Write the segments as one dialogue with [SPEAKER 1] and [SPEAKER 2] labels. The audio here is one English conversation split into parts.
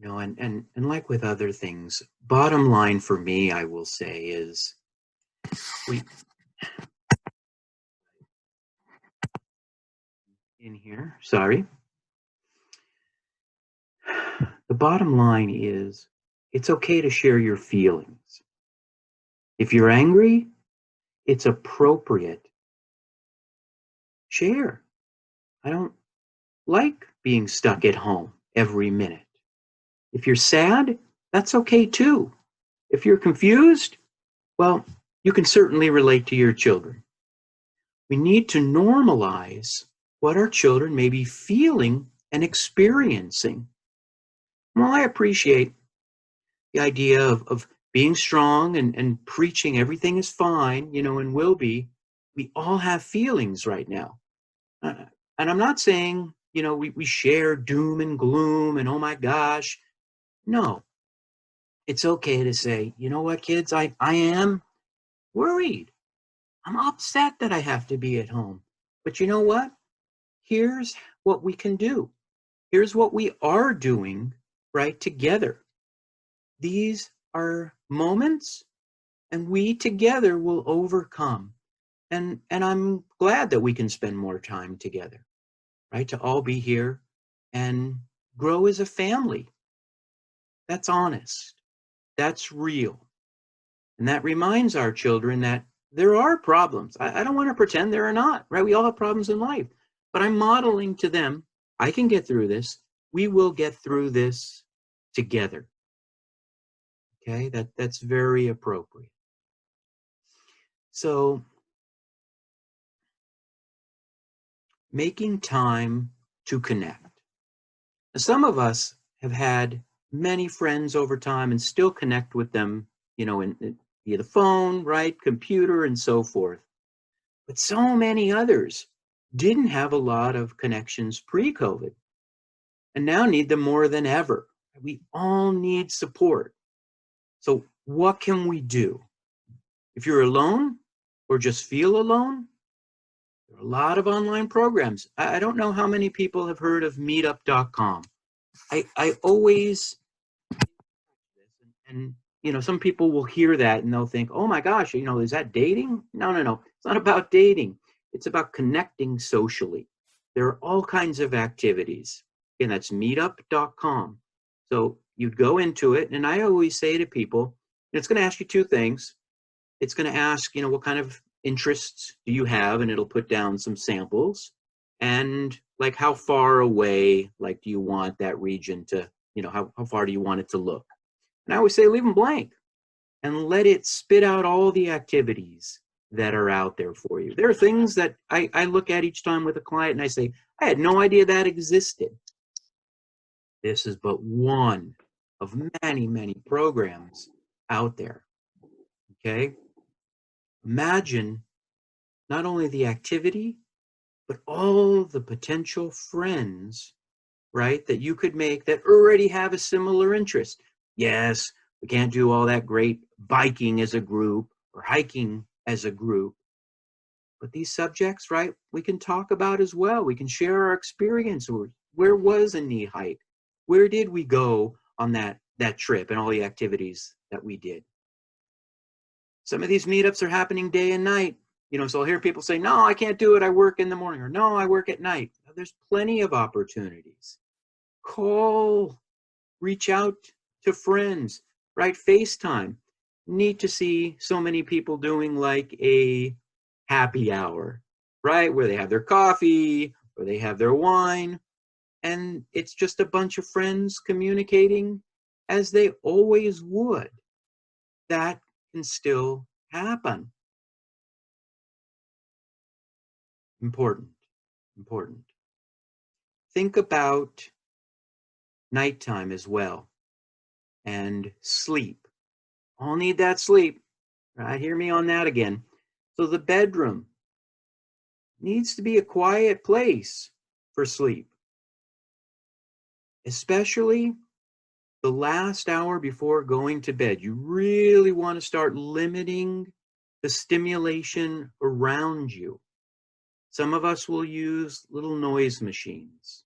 [SPEAKER 1] And like with other things, bottom line for me, I will say is we in here, sorry. The bottom line is it's okay to share your feelings. If you're angry, it's appropriate. Share. I don't like being stuck at home every minute. If you're sad, that's okay too. If you're confused, well, you can certainly relate to your children. We need to normalize what our children may be feeling and experiencing. Well, I appreciate the idea of being strong and preaching everything is fine, and will be. We all have feelings right now. And I'm not saying, we share doom and gloom and oh my gosh. No, it's okay to say, you know what, kids, I am worried. I'm upset that I have to be at home. But you know what? Here's what we can do. Here's what we are doing right together. These are moments and we together will overcome. And I'm glad that we can spend more time together, right? To all be here and grow as a family. That's honest. That's real. And that reminds our children that there are problems. I don't want to pretend there are not, right? We all have problems in life. But I'm modeling to them, I can get through this. We will get through this together. Okay, that's very appropriate. So making time to connect. Now, some of us have had many friends over time and still connect with them, via the phone, right, computer, and so forth. But so many others didn't have a lot of connections pre-COVID and now need them more than ever. We all need support. So what can we do? If you're alone or just feel alone, there are a lot of online programs. I don't know how many people have heard of meetup.com. I always, and some people will hear that and they'll think, oh my gosh, is that dating? No. It's not about dating. It's about connecting socially. There are all kinds of activities. Again, that's meetup.com. So you'd go into it, and I always say to people, it's going to ask you two things. It's going to ask, what kind of interests do you have? And it'll put down some samples. And like, how far away, like, do you want that region to, how far do you want it to look? And I always say, leave them blank and let it spit out all the activities that are out there for you. There are things that I look at each time with a client and I say, I had no idea that existed. This is but one of many, many programs out there. Okay? Imagine not only the activity, but all the potential friends, right, that you could make that already have a similar interest. Yes, we can't do all that great biking as a group or hiking as a group. But these subjects, right, we can talk about as well. We can share our experience. Where was a knee hike? Where did we go on that trip and all the activities that we did? Some of these meetups are happening day and night. So I'll hear people say, no, I can't do it. I work in the morning, or no, I work at night. There's plenty of opportunities. Call, reach out to friends, right? FaceTime. Neat to see so many people doing like a happy hour, right? Where they have their coffee or they have their wine. And it's just a bunch of friends communicating as they always would. That can still happen. Important. Think about nighttime as well and sleep. All need that sleep, right? Hear me on that again. So the bedroom needs to be a quiet place for sleep, especially the last hour before going to bed. You really want to start limiting the stimulation around you. Some of us will use little noise machines.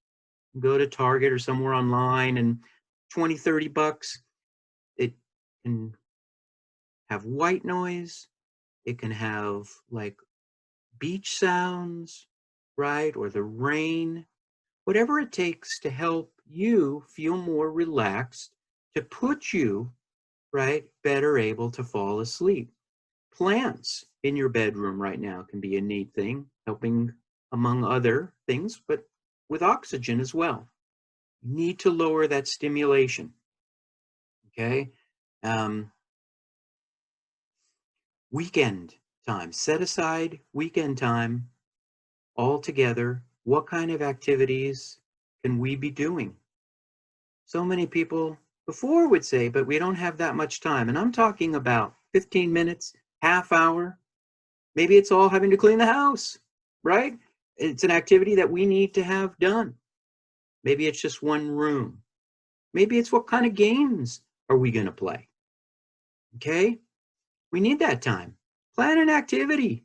[SPEAKER 1] Go to Target or somewhere online and 20, 30 bucks. It can have white noise. It can have like beach sounds, right? Or the rain, whatever it takes to help you feel more relaxed, to put you, right, better able to fall asleep. Plants in your bedroom right now can be a neat thing, helping among other things, but with oxygen as well. You need to lower that stimulation, okay? Um, Weekend time, set aside weekend time all together. What kind of activities can we be doing? So many people before would say, but we don't have that much time. And I'm talking about 15 minutes, half hour. Maybe it's all having to clean the house, right? It's an activity that we need to have done. Maybe it's just one room. Maybe it's what kind of games are we going to play? Okay? We need that time. Plan an activity,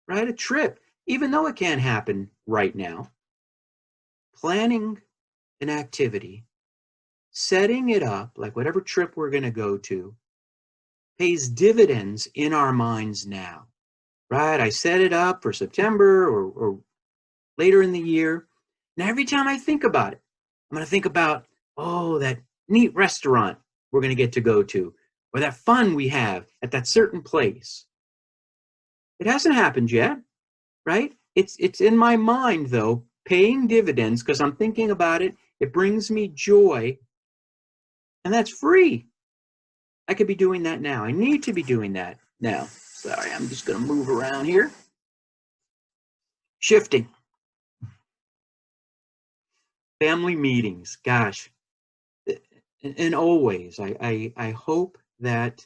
[SPEAKER 1] right? A trip, even though it can't happen right now. Planning an activity, setting it up, like whatever trip we're going to go to, pays dividends in our minds now, right? I set it up for September or later in the year. Now, every time I think about it, I'm going to think about, oh, that neat restaurant we're going to get to go to, or that fun we have at that certain place. It hasn't happened yet, right? It's in my mind, though, paying dividends because I'm thinking about it. It brings me joy, and that's free. I could be doing that now. I need to be doing that now. Sorry, I'm just going to move around here. Shifting. Family meetings, gosh. And always, I hope that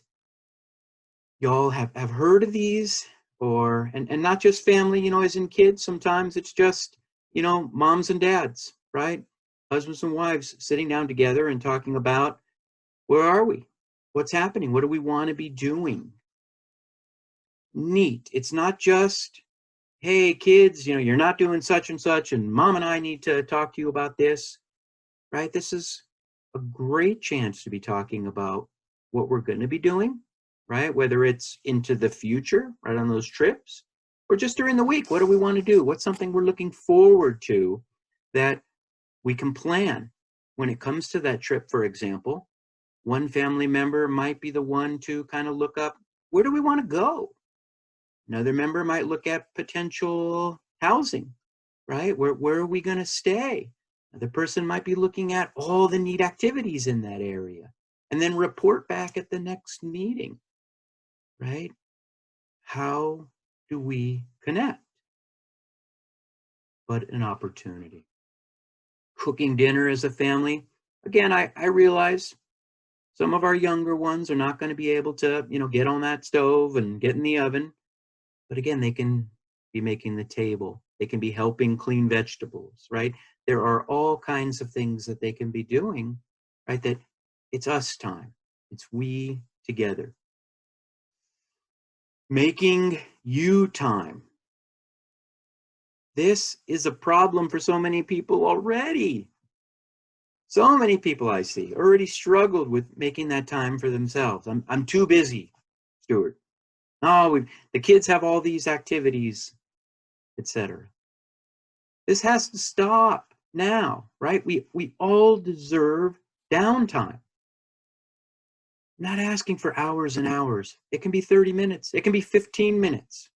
[SPEAKER 1] y'all have heard of these, or and not just family, as in kids. Sometimes it's just, moms and dads, right? Husbands and wives sitting down together and talking about, where are we? What's happening? What do we want to be doing? Neat. It's not just, hey, kids, you're not doing such and such, and mom and I need to talk to you about this, right? This is a great chance to be talking about what we're going to be doing, right? Whether it's into the future, right, on those trips, or just during the week. What do we want to do? What's something we're looking forward to that we can plan? When it comes to that trip, for example, one family member might be the one to kind of look up, where do we want to go? Another member might look at potential housing, right? Where are we going to stay? The person might be looking at all the neat activities in that area and then report back at the next meeting, right? How do we connect? But an opportunity. Cooking dinner as a family. Again, I realize some of our younger ones are not going to be able to, get on that stove and get in the oven. But again, they can be making the table. They can be helping clean vegetables, right? There are all kinds of things that they can be doing, right? That it's us time. It's we together. Making you time. This is a problem for so many people already. So many people I see already struggled with making that time for themselves. I'm too busy, Stuart. Oh, the kids have all these activities, etc. This has to stop now, right? We all deserve downtime. Not asking for hours and hours. It can be 30 minutes. It can be 15 minutes,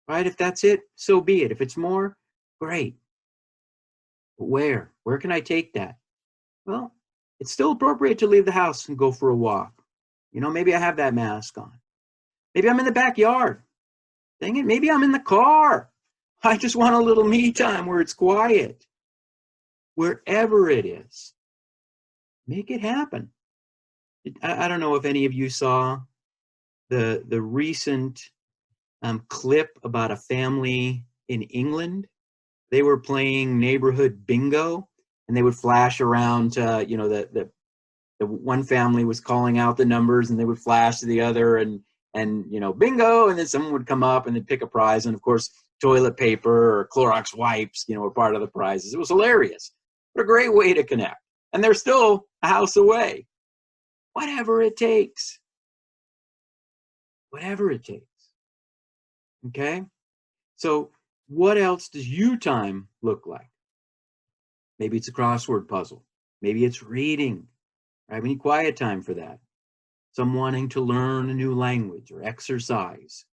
[SPEAKER 1] right? If that's it, so be it. If it's more, great. But where? Where can I take that? Well, it's still appropriate to leave the house and go for a walk. Maybe I have that mask on. Maybe I'm in the backyard. Dang it, maybe I'm in the car. I just want a little me time where it's quiet. Wherever it is, make it happen. I don't know if any of you saw the recent clip about a family in England. They were playing neighborhood bingo, and they would flash around. The one family was calling out the numbers, and they would flash to the other, and bingo, and then someone would come up and they'd pick a prize, and of course toilet paper or Clorox wipes, were part of the prizes. It was hilarious. What a great way to connect. and they're still a house away. Whatever it takes. Whatever it takes. Okay? So what else does you time look like? Maybe it's a crossword puzzle. Maybe it's reading. Right? We need quiet time for that. Some wanting to learn a new language or exercise.